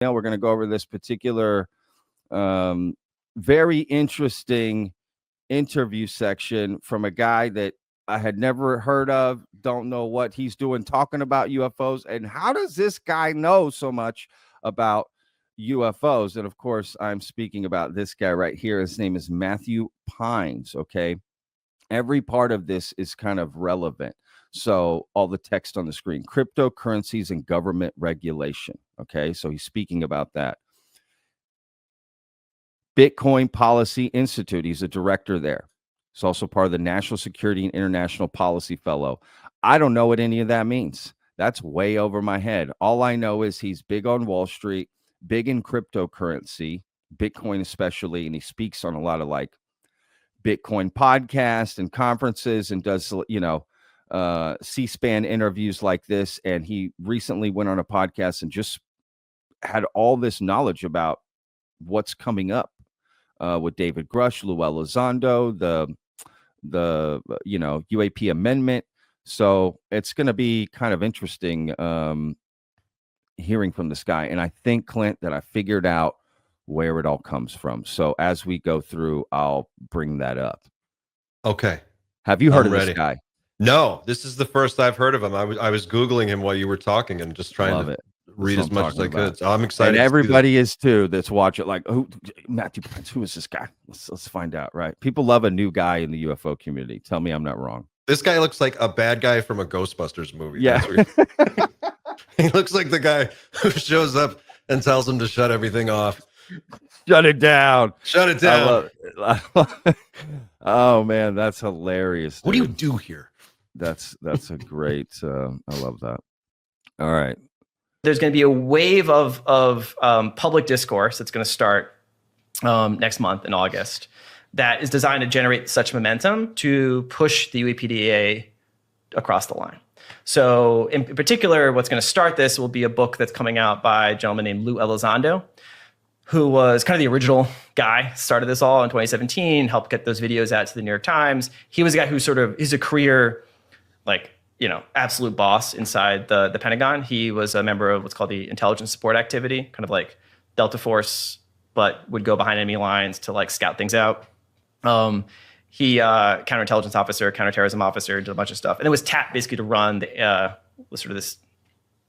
Now we're going to go over this particular very interesting interview section from a guy that I had never heard of, don't know what he's doing talking about UFOs. And how does this guy know so much about UFOs? And of course, I'm speaking about this guy right here. His name is Matthew Pines. Okay. Every part of this is kind of relevant. So all the text on the screen, cryptocurrencies and government regulation. Okay. So he's speaking about that. Bitcoin Policy Institute. He's a director there. He's also part of the National Security and International Policy Fellow. I don't know what any of that means. That's way over my head. All I know is he's big on Wall Street, big in cryptocurrency, Bitcoin especially, and he speaks on a lot of like Bitcoin podcasts and conferences and does, C-SPAN interviews like this. And he recently went on a podcast and just had all this knowledge about what's coming up with David Grush, Lou Elizondo, the UAP amendment. So it's going to be kind of interesting hearing from this guy. And I think, Clint, that I figured out where it all comes from. So as we go through, I'll bring that up. Okay. Have you heard of this guy? No, this is the first I've heard of him. I was Googling him while you were talking and just trying to read as much as I could. So I'm excited. And everybody is too that's watching. Like, Matthew Pines, who is this guy? Let's find out. Right? People love a new guy in the UFO community. Tell me I'm not wrong. This guy looks like a bad guy from a Ghostbusters movie. Yeah, he looks like the guy who shows up and tells him to shut everything off. Shut it down. Shut it down. Oh man, that's hilarious. Dude. What do you do here? That's a great. I love that. All right. There's going to be a wave of public discourse that's going to start next month in August that is designed to generate such momentum to push the UAPDA across the line. So in particular, what's going to start this will be a book that's coming out by a gentleman named Lou Elizondo, who was kind of the original guy, started this all in 2017, helped get those videos out to the New York Times. He was a guy who he's a career, absolute boss inside the Pentagon. He was a member of what's called the Intelligence Support Activity, kind of like Delta Force, but would go behind enemy lines to like scout things out. He counterintelligence officer, counterterrorism officer, did a bunch of stuff, and it was tapped basically to run the sort of this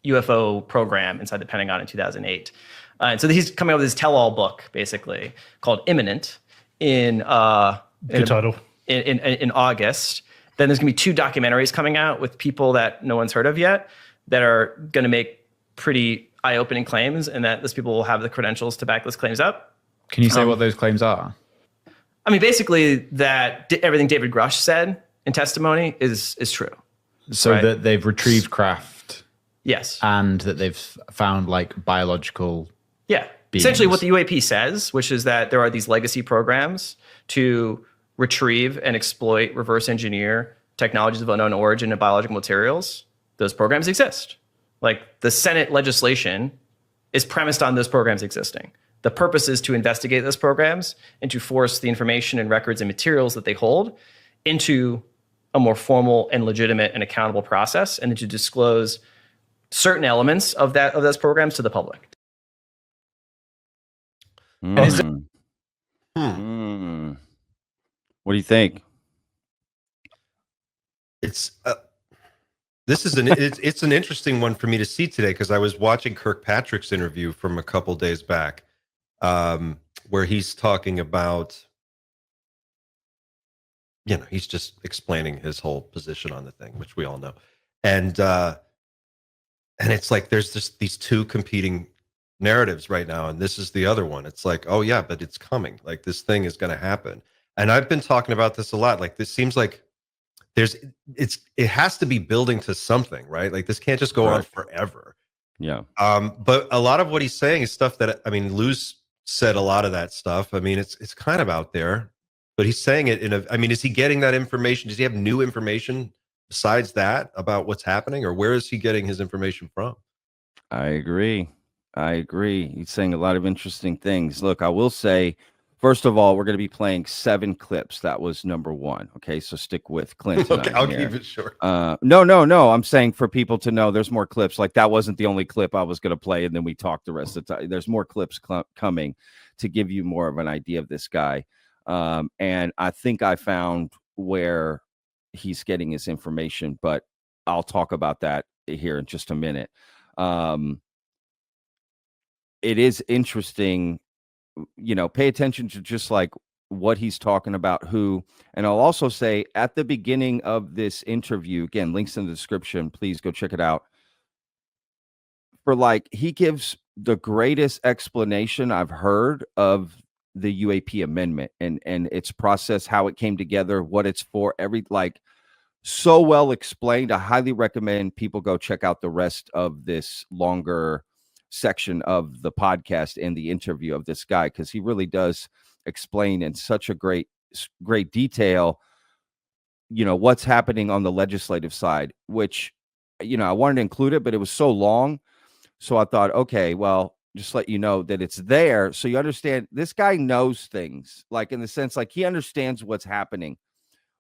UFO program inside the Pentagon in 2008. And so he's coming up with this tell-all book, basically called Imminent, in title in August. Then there's gonna be 2 documentaries coming out with people that no one's heard of yet that are gonna make pretty eye-opening claims, and that those people will have the credentials to back those claims up. Can you say what those claims are? I mean, basically that everything David Grush said in testimony is true. So right? That they've retrieved craft. Yes. And that they've found like biological. Yeah. Beings. Essentially what the UAP says, which is that there are these legacy programs to retrieve and exploit, reverse engineer technologies of unknown origin and biological materials. Those programs exist. Like the Senate legislation is premised on those programs existing. The purpose is to investigate those programs and to force the information and records and materials that they hold into a more formal and legitimate and accountable process, and then to disclose certain elements of those programs to the public. What do you think? It's an interesting one for me to see today, because I was watching Kirkpatrick's interview from a couple days back, where he's talking about, he's just explaining his whole position on the thing, which we all know, and it's like there's just these 2 competing narratives right now, and this is the other one. It's like, oh yeah, but it's coming. Like this thing is going to happen, and I've been talking about this a lot. Like this seems like it has to be building to something, right? Like this can't just go on forever. Yeah. But a lot of what he's saying is stuff that, I mean, Lou's said a lot of that stuff. I mean, it's kind of out there, but he's saying it is he getting that information? Does he have new information besides that about what's happening, or where is he getting his information from? I agree. He's saying a lot of interesting things. Look, I will say First of all, we're going to be playing 7 clips. That was number 1. Okay, so stick with Clint. Okay, I'll keep it short. No. I'm saying for people to know there's more clips. Like that wasn't the only clip I was going to play, and then we talked the rest of the time. There's more clips coming to give you more of an idea of this guy. And I think I found where he's getting his information, but I'll talk about that here in just a minute. It is interesting, pay attention to just like what he's talking about, and I'll also say at the beginning of this interview, again, links in the description, please go check it out. He gives the greatest explanation I've heard of the UAP amendment and its process, how it came together, what it's for, so well explained. I highly recommend people go check out the rest of this longer section of the podcast and the interview of this guy, because he really does explain in such a great detail, what's happening on the legislative side, which, I wanted to include it, but it was so long. So I thought, okay, well, just let you know that it's there. So you understand this guy knows things, like in the sense, like he understands what's happening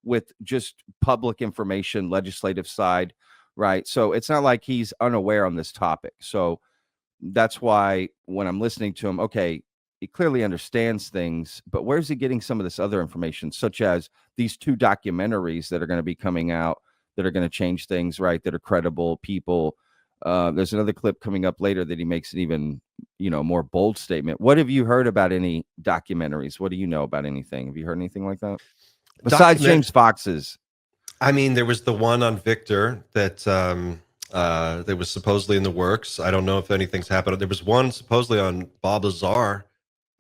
with just public information, legislative side, right? So it's not like he's unaware on this topic. So that's why when I'm listening to him, okay, he clearly understands things, but where's he getting some of this other information, such as these 2 documentaries that are going to be coming out that are going to change things, right? That are credible people. There's another clip coming up later that he makes an even, more bold statement. What have you heard about any documentaries? What do you know about anything? Have you heard anything like that? Besides James Fox's? I mean, there was the one on Victor that that was supposedly in the works. I don't know if anything's happened. There was one supposedly on Bob Lazar,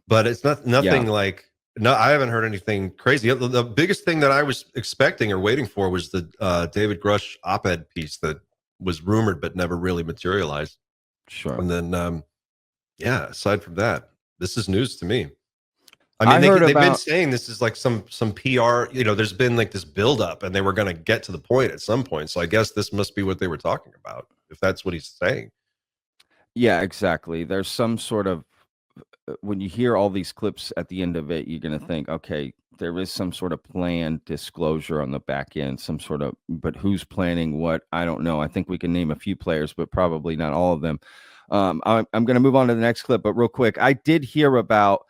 but it's nothing like. No, I haven't heard anything crazy. The biggest thing that I was expecting or waiting for was the David Grush op-ed piece that was rumored but never really materialized. Sure. And then, aside from that, this is news to me. I mean, they've been saying this is like some PR, there's been like this buildup and they were going to get to the point at some point. So I guess this must be what they were talking about, if that's what he's saying. Yeah, exactly. There's some sort of, when you hear all these clips at the end of it, you're going to think, okay, there is some sort of planned disclosure on the back end, but who's planning what? I don't know. I think we can name a few players, but probably not all of them. I'm going to move on to the next clip, but real quick, I did hear about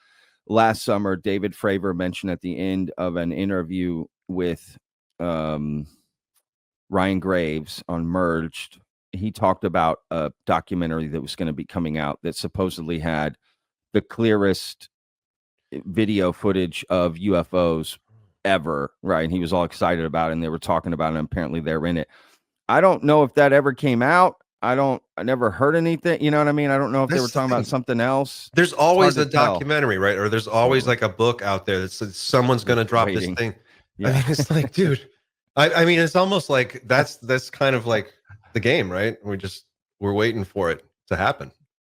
last summer, David Fravor mentioned at the end of an interview with Ryan Graves on Merged, he talked about a documentary that was going to be coming out that supposedly had the clearest video footage of UFOs ever, right? And he was all excited about it, and they were talking about it, and apparently they're in it. I don't know if that ever came out. I never heard anything. You know what I mean? I don't know if they were talking about something else. There's always a documentary, right? Or there's always like a book out there that says someone's going to drop this thing. Yeah. I mean, it's like, dude, I mean, it's almost like that's kind of like the game, right? We're waiting for it to happen.